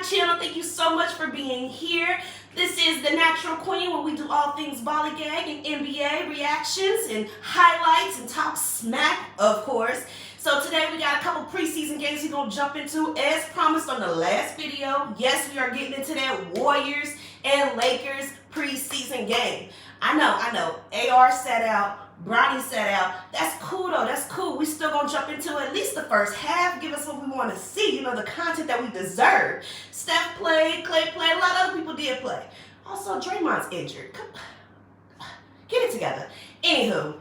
channel. Thank you so much for being here. This is the Natural Queen, where we do all things volley-gag and NBA reactions and highlights and talk smack, of course. So today we got a couple preseason games we're going to jump into. As promised on the last video, yes, we are getting into that Warriors and Lakers preseason game. I know. AR sat out. Bronny sat out. That's cool though. That's cool. We still gonna jump into at least the first half. Give us what we want to see. You know, the content that we deserve. Steph played, Clay played. A lot of other people did play. Also, Draymond's injured. Get it together. Anywho.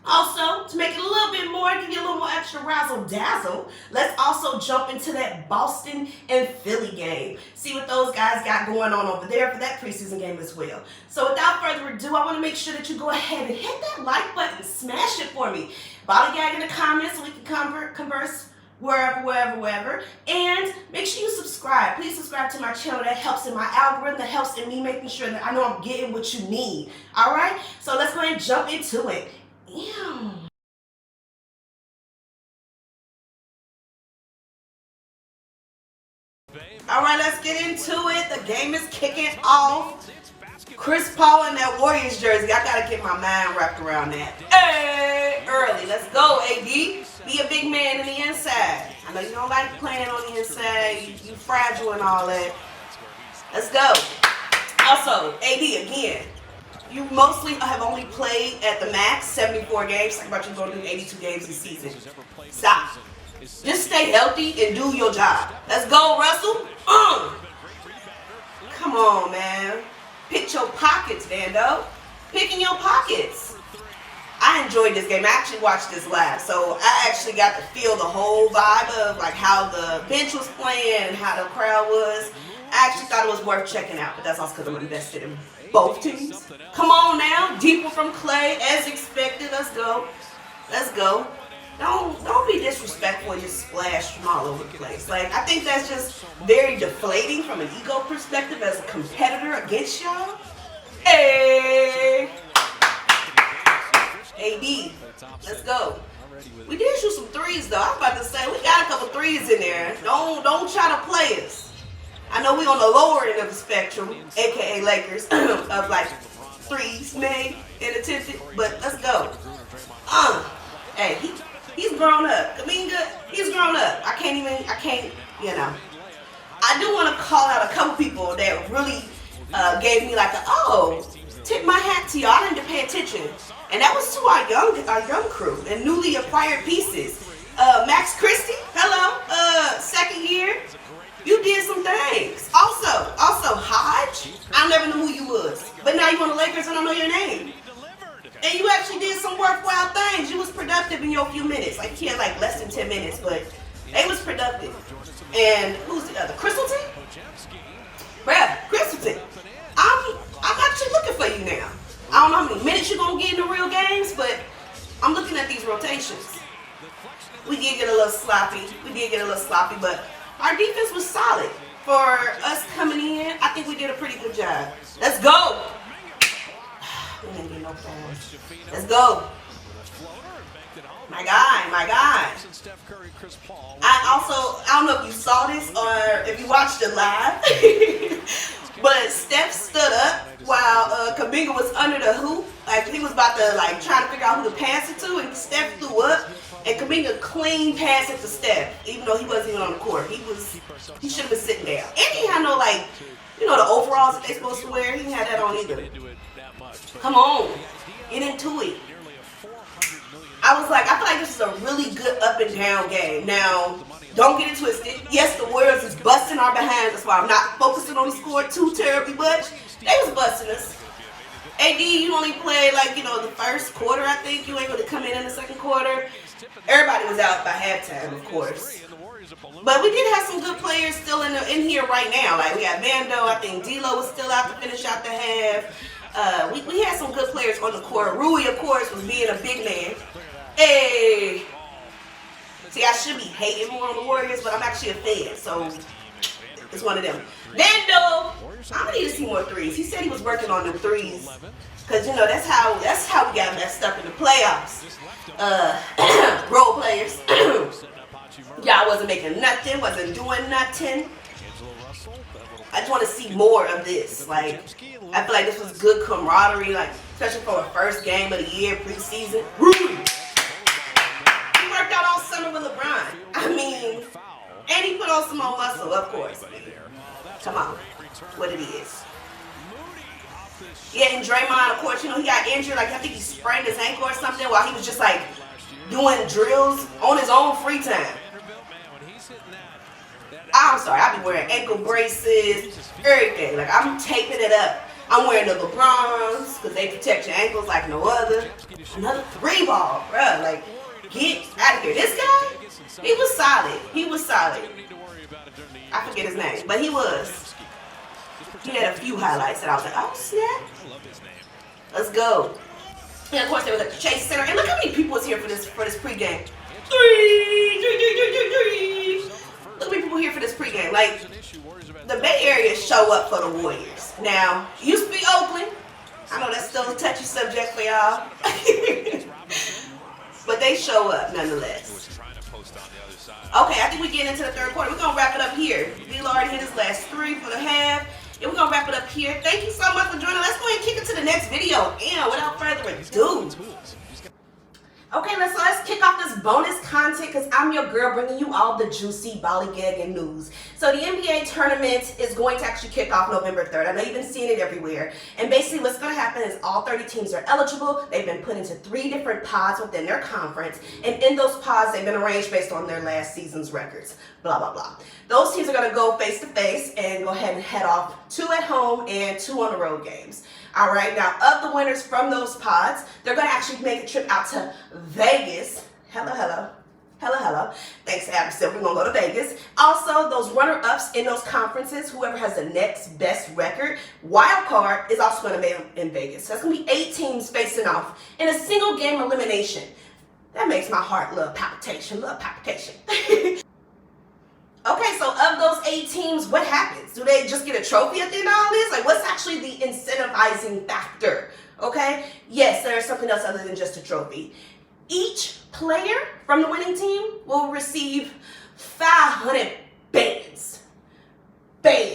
Also, to make it a little bit more, give you a little more extra razzle-dazzle, let's also jump into that Boston and Philly game. See what those guys got going on over there for that preseason game as well. So without further ado, I want to make sure that you go ahead and hit that like button, smash it for me. Volley-gag in the comments so we can converse wherever. And make sure you subscribe. Please subscribe to my channel. That helps in my algorithm. That helps in me making sure that I know I'm getting what you need. All right? So let's go ahead and jump into it. Ew. All right, let's get into it. The game is kicking off. Chris Paul in that Warriors jersey. I gotta get my mind wrapped around that. Hey, early. Let's go, AD. Be a big man in the inside. I know you don't like playing on the inside. You fragile and all that. Let's go. Also, AD again. You mostly have only played at the max 74 games. Think about you going to do 82 games this season. Stop. Just stay healthy and do your job. Let's go, Russell. Come on, man. Pick your pockets, Vando. Picking your pockets. I enjoyed this game. I actually watched this live, so I actually got to feel the whole vibe of like how the bench was playing and how the crowd was. I actually thought it was worth checking out, but that's also because I'm invested in both teams. Come on now, deeper from Clay as expected. Let's go. Let's go. Don't be disrespectful and just splash from all over the place. Like, I think that's just very deflating from an ego perspective as a competitor against y'all. Hey, AD, let's go. We did shoot some threes though. I was about to say we got a couple threes in there. Don't try to play us. I know we on the lower end of the spectrum, aka Lakers, of like threes made and attempted, but let's go. Hey, he's grown up. Kaminga, he's grown up. I can't, you know. I do want to call out a couple people that really gave me like tip my hat to y'all. I didn't pay attention. And that was to our young crew and newly acquired pieces. Max Christie, hello, second year. You did some things. Also, Hodge, I never knew who you was. But now you on the Lakers, I don't know your name. And you actually did some worthwhile things. You was productive in your few minutes. Like, you had like less than 10 minutes, but they was productive. And who's the other? Crystalton? Bruh, Crystalton. I'm actually looking for you now. I don't know how many minutes you're going to get in the real games, but I'm looking at these rotations. We did get a little sloppy. But our defense was solid. For us coming in, I think we did a pretty good job. Let's go. We didn't get no fouls. Let's go. My guy. I don't know if you saw this or if you watched it live, but Steph stood up while Kuminga was under the hoop. Like, he was about to trying to figure out who to pass it to, and Steph threw up. And Kuminga clean pass it to Steph, even though he wasn't even on the court. He should have been sitting down. And he had no the overalls that they supposed to wear. He didn't have that on either. Come on, get into it. I feel like this is a really good up and down game. Now, don't get it twisted. Yes, the Warriors is busting our behinds. That's why I'm not focusing on the score too terribly much. They was busting us. AD, you only played the first quarter, I think. You ain't going to come in the second quarter. Everybody was out by halftime, of course. But we did have some good players still in here right now. Like, we got Vando. I think D'Lo was still out to finish out the half. We had some good players on the court. Rui, of course, was being a big man. Hey! See, I should be hating more on the Warriors, but I'm actually a fan, so it's one of them. Vando! I'm going to need to see more threes. He said he was working on the threes. Because, that's how we got messed up in the playoffs. Role players. Y'all wasn't making nothing, wasn't doing nothing. I just want to see more of this. Like, I feel like this was good camaraderie, like, especially for a first game of the year, preseason. Rudy! He worked out all summer with LeBron. I mean, and he put on some more muscle, of course. Come on, what it is. Yeah, and Draymond, of course, you know, he got injured. Like, I think he sprained his ankle or something while he was just, like, doing drills on his own free time. I'm sorry, I be wearing ankle braces, everything. Like, I'm taping it up. I'm wearing the LeBrons because they protect your ankles like no other. Another 3-ball, bruh. Like, get out of here. This guy, he was solid. He was solid. I forget his name, but he was. He had a few highlights that I was like, oh, snap. Let's go. And, of course, they was at the Chase Center. And look how many people was here for this pregame. Look at many people here for this pregame. Like, the Bay Area show up for the Warriors. Now, it used to be Oakland. I know that's still a touchy subject for y'all. But they show up nonetheless. Okay, I think we're getting into the third quarter. We're going to wrap it up here. Lillard hit his last 3 for the half. And we're going to wrap it up here. Thank you so much for joining. Let's go ahead and kick it to the next video. And without further ado. Okay, let's kick off this bonus content because I'm your girl bringing you all the juicy bollygagging news. So the NBA tournament is going to actually kick off November 3rd. I know you've been seeing it everywhere. And basically what's going to happen is all 30 teams are eligible. They've been put into 3 different pods within their conference. And in those pods, they've been arranged based on their last season's records. Blah, blah, blah. Those teams are going to go face-to-face and go ahead and head off 2 at home and 2 on the road games. All right, now of the winners from those pods, they're going to actually make a trip out to Vegas. Hello. Thanks, Abby. We're going to go to Vegas. Also, those runner-ups in those conferences, whoever has the next best record, wild card is also going to be in Vegas. So that's going to be 8 teams facing off in a single game elimination. That makes my heart love palpitation. Okay, so of those 8 teams, what happens? Do they just get a trophy at the end of all this? Like, what's actually the incentivizing factor? Okay? Yes, there's something else other than just a trophy. Each player from the winning team will receive 500 bands. Father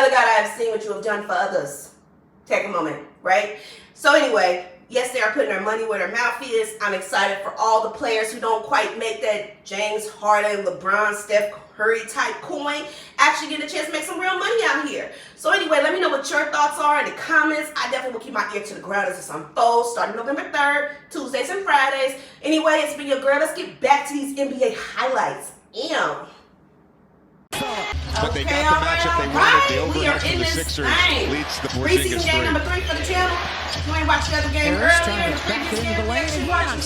God, I have seen what you have done for others. Take a moment, right? So anyway, yes, they are putting their money where their mouth is. I'm excited for all the players who don't quite make that James Harden, LeBron, Steph Curry type coin actually get a chance to make some real money out here. So anyway, let me know what your thoughts are in the comments. I definitely will keep my ear to the ground as this unfolds, starting November 3rd, Tuesdays and Fridays. Anyway, it's been your girl. Let's get back to these NBA highlights. But they got the matchup they wanted. The over for the Sixers leads the Preseason game number 3 for the channel. If you ain't watched the other game earlier, the previous game, make sure you watch it.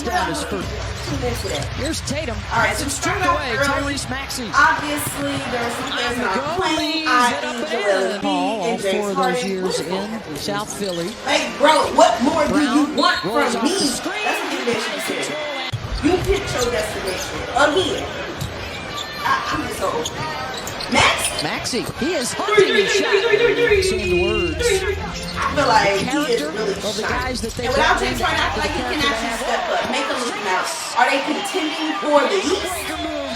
Here's Tatum. All right, so straight away, Tyrese Maxey. Obviously, there's some players not playing. All 4 of those years in South Philly. Hey, bro, what more do you want from me? That's what the mission said. You picked your destination again. I'm just so open. Maxey, he is hunting his shot. Saying the words. I feel like he is really shining. And without James Harden, I feel like he can actually step up, make a look now. Are they contending for the East?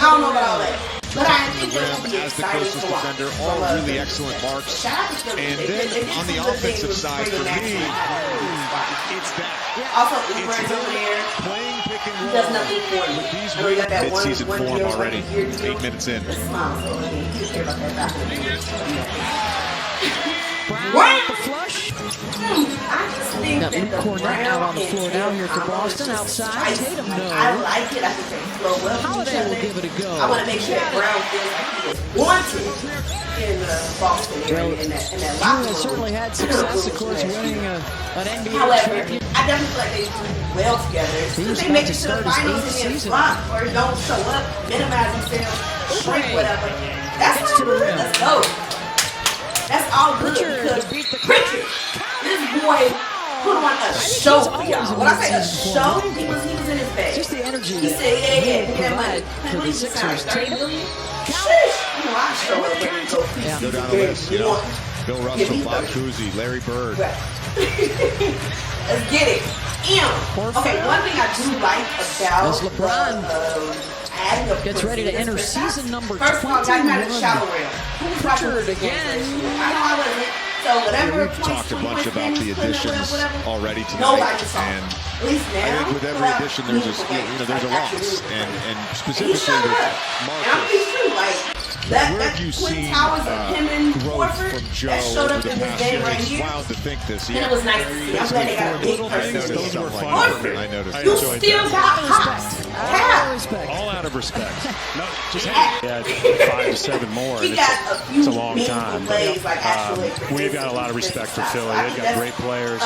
I don't know about all that. But I think they're going to be exciting to watch. All really excellent marks. And then on the offensive side, for me, it's that. Also, Uber is over there. He does nothing for you. And we got that mid-season form already. 8 minutes in. Smile, so you care about that back. Brown with the flush. I just think that Cornette out on the floor now here for Boston. Outside, Tatum no. I like it. I think they flow well. Holiday will give it a go. I want to make sure that Brown feels like he is wanted in the Boston area, in that locker room. Certainly had success, of course, winning an NBA However, championship. I definitely feel like they do well together. Because they make it to the finals and then flop or don't show up, minimize themselves, shrink, whatever. That's all good. Let's go. That's all good because Richard, this boy put on a show for y'all. When I say a show, he was in his bag. Just the energy. He said, yeah, give me that money. What did he sign? $30 million? Sheesh. You know, I show up ready to go. Go down the list, you know. Bill Russell, Bob Cousy, Larry Bird. Right. Let's get it. Okay, one thing I do like about LeBron. adding up. Gets ready to enter season number 21. First of all, got out of the shower rail. Who's watching Pritchard this game? again. I know I wasn't. So whatever. We've talked a bunch about the additions already tonight, Nobody saw. and At least now. I think with every addition there's a loss, and specifically with And I'm pretty Marcus. sure, like, Where that have you Twin seen Towers of him and growth Horford from Joe that showed over up the in this past game year? right It's here? wild to think this. And it was nice to see. I'm glad they got a big I person. noticed Those were something fun. like that. I noticed. You enjoyed still that. got hops. All respect. All out of respect. No, just Yeah. yeah, 5 to 7 more. He and got a few it's a long meaningful time. plays, like actually. We've got a lot of respect for Philly. They've got great players.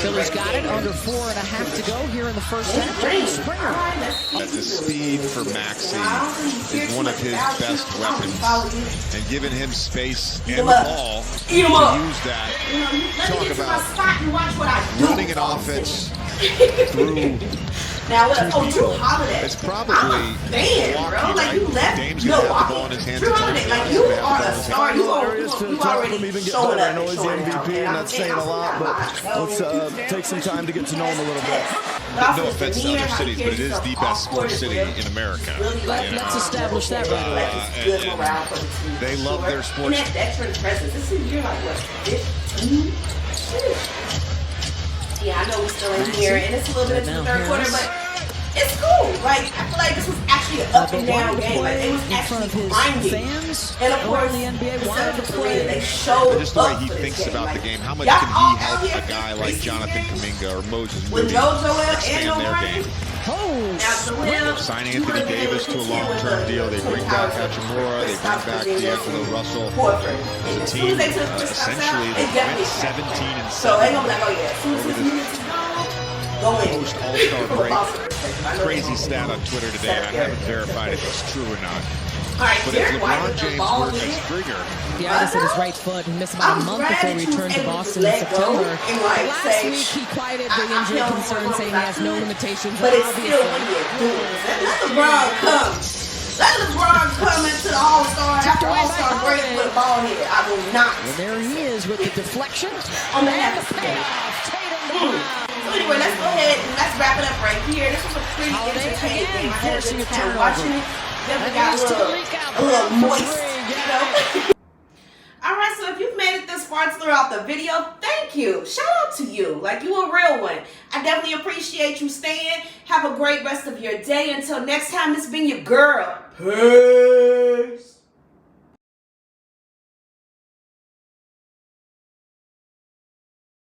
Philly's got it under 4.5 to go here in the first half. Springer. That the speed for Maxey is one of his best weapons, and giving him space and the ball to Eat him up. use that. Talk about Running an offense through. Now, Drew Holiday. It's probably man, Milwaukee, bro. Like, you right? left Dame's gonna have the Milwaukee. ball in his hands. Drew Holiday, like, you are a star. You already showing up. I know he's the MVP, and that's saying a lot, but let's take some time to get to know him a little bit. No offense to other cities, but it is the best sports city in America. Let's establish that right away. Good morale for the team. They love their sports. And that veteran presence. This is, you're like, what, 15? Yeah, I know we're still in here, and it's a little bit into the third quarter, but it's cool. Like, I feel like this was actually an up and down game. Like, it was actually grinding. And of course, the NBA wanted to play. play. They showed Just the way up he for this thinks game. about Like, the game. How much y'all can all he help here a guy for like preseason Jonathan games Kuminga or Moses with Moody no Joel and expand no their Ryan? game? Oh, Now, Joel, Sign Anthony Davis to a long-term deal. They bring back Hachimura. They bring back D'Angelo Russell. The team essentially they went 17 and 7. So they gonna be like, oh yeah, as soon as his minutes is gone, go in. Post All-Star break. Crazy stat on Twitter today, and I haven't verified if it's true or not. All right, But if Derek White LeBron with the James ball were in a it. Stringer, the artist hit his right foot and missed about a month before he returned to Boston in September. Last week, he quieted the injury concern, saying he has no limitations. But it's still when you're doing it. Let LeBron come. Let LeBron come into the All-Star after All-Star break with a ball here. I will not. And there he is with the deflection. On the And half the payoff. Tatum Brown. So anyway, let's go ahead and let's wrap it up right here. This was a pretty entertaining game. I had a good time watching it. Definitely got a little moist, you know. Alright, so if you've made it this far throughout the video, thank you. Shout out to you. Like, you a real one. I definitely appreciate you staying. Have a great rest of your day. Until next time, it's been your girl. Peace.